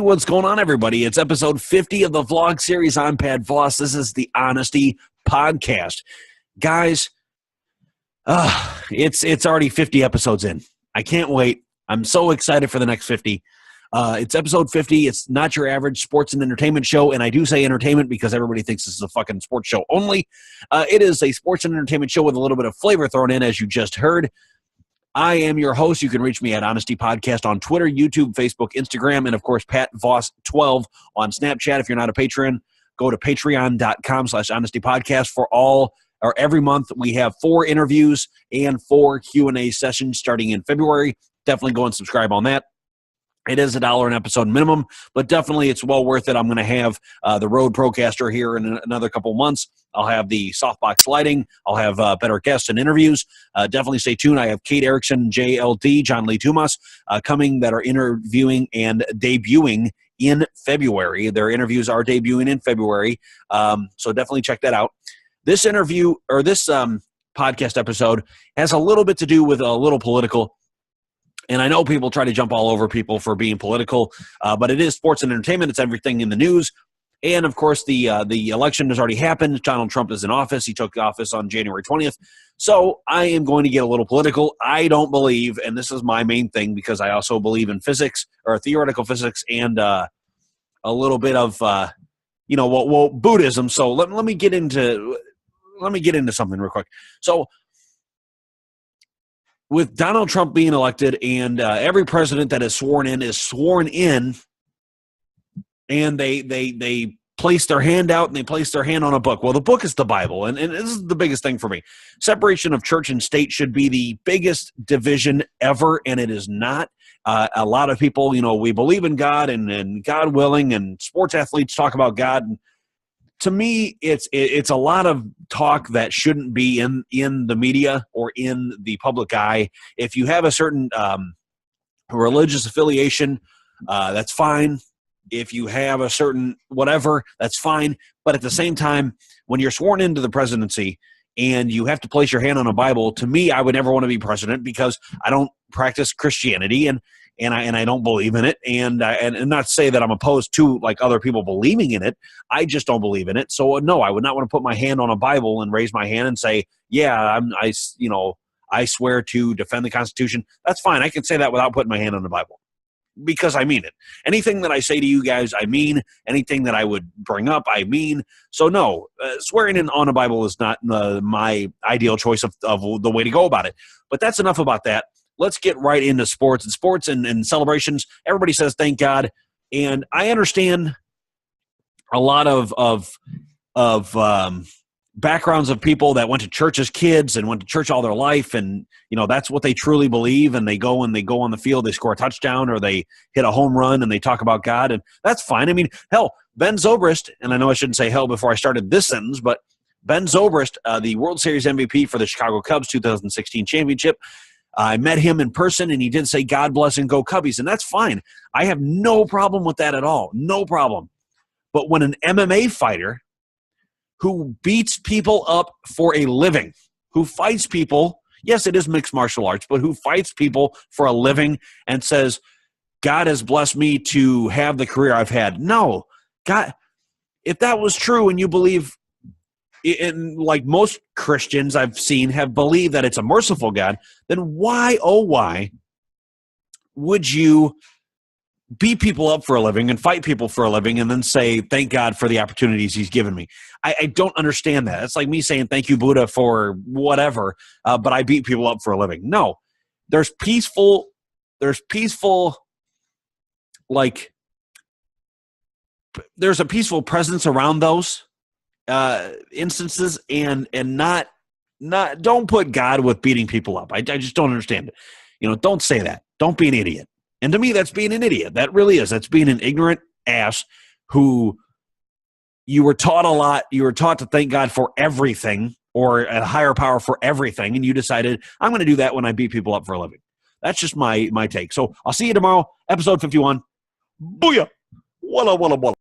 what's going on, everybody? It's episode 50 of the vlog series. I'm Pat Voss. This is the Honesty Podcast. Guys, it's already 50 episodes in. I can't wait. I'm so excited for the next 50. It's episode 50. It's not your average sports and entertainment show, and I do say entertainment because everybody thinks this is a fucking sports show only. It is a sports and entertainment show with a little bit of flavor thrown in, as you just heard. I am your host. You can reach me at Honesty Podcast on Twitter, YouTube, Facebook, Instagram, and, of course, Pat Voss 12 on Snapchat. If you're not a patron, go to patreon.com/honestypodcast for every month. We have 4 interviews and 4 Q&A sessions starting in February. Definitely go and subscribe on that. It is $1 an episode minimum, but definitely it's well worth it. I'm going to have the Rode Procaster here in another couple months. I'll have the softbox lighting. I'll have better guests and interviews. Definitely stay tuned. I have Kate Erickson, JLD, John Lee Tumas, coming that are interviewing and debuting in February. Their interviews are debuting in February, so definitely check that out. This interview, or this podcast episode, has a little bit to do with a little political. And I know people try to jump all over people for being political, but it is sports and entertainment. It's everything in the news. And, of course, the election has already happened. Donald Trump is in office. He took office on January 20th. So I am going to get a little political. I don't believe, and this is my main thing because I also believe in physics, or theoretical physics, and a little bit of, Buddhism. So let me get into something real quick. So, with Donald Trump being elected and every president that is sworn in, and they place their hand out and they place their hand on a book. Well, the book is the Bible, and this is the biggest thing for me. Separation of church and state should be the biggest division ever, and it is not. A lot of people, we believe in God and God willing, and sports athletes talk about God. And to me, it's a lot of talk that shouldn't be in the media or in the public eye. If you have a certain religious affiliation, that's fine. If you have a certain whatever, that's fine. But at the same time, when you're sworn into the presidency and you have to place your hand on a Bible, to me, I would never want to be president because I don't practice Christianity and I don't believe in it, and not to say that I'm opposed to like other people believing in it. I just don't believe in it. So no, I would not want to put my hand on a Bible and raise my hand and say, yeah, I swear to defend the Constitution. That's fine. I can say that without putting my hand on the Bible because I mean it. Anything that I say to you guys, I mean. Anything that I would bring up, I mean. So no, swearing in on a Bible is not my ideal choice of the way to go about it. But that's enough about that. Let's get right into sports and celebrations. Everybody says thank God, and I understand a lot of backgrounds of people that went to church as kids and went to church all their life, and that's what they truly believe. And they go on the field, they score a touchdown or they hit a home run, and they talk about God, and that's fine. I mean, hell, Ben Zobrist, and I know I shouldn't say hell before I started this sentence, but Ben Zobrist, the World Series MVP for the Chicago Cubs 2016 championship. I met him in person, and he did say, God bless and go Cubbies, and that's fine. I have no problem with that at all. No problem. But when an MMA fighter who beats people up for a living, who fights people, yes, it is mixed martial arts, but who fights people for a living and says, God has blessed me to have the career I've had. No. God, if that was true and you believe – and like most Christians I've seen have believed that it's a merciful God, then why, oh why, would you beat people up for a living and fight people for a living and then say, thank God for the opportunities he's given me? I don't understand that. It's like me saying, thank you, Buddha, for whatever, but I beat people up for a living. No, there's peaceful, like, there's a peaceful presence around those instances, and not don't put God with beating people up. I just don't understand it. Don't say that. Don't be an idiot. And to me, that's being an idiot. That really is. That's being an ignorant ass who you were taught a lot. You were taught to thank God for everything or a higher power for everything, and you decided, I'm going to do that when I beat people up for a living. That's just my take. So I'll see you tomorrow, episode 51. Booyah! Walla, walla, walla.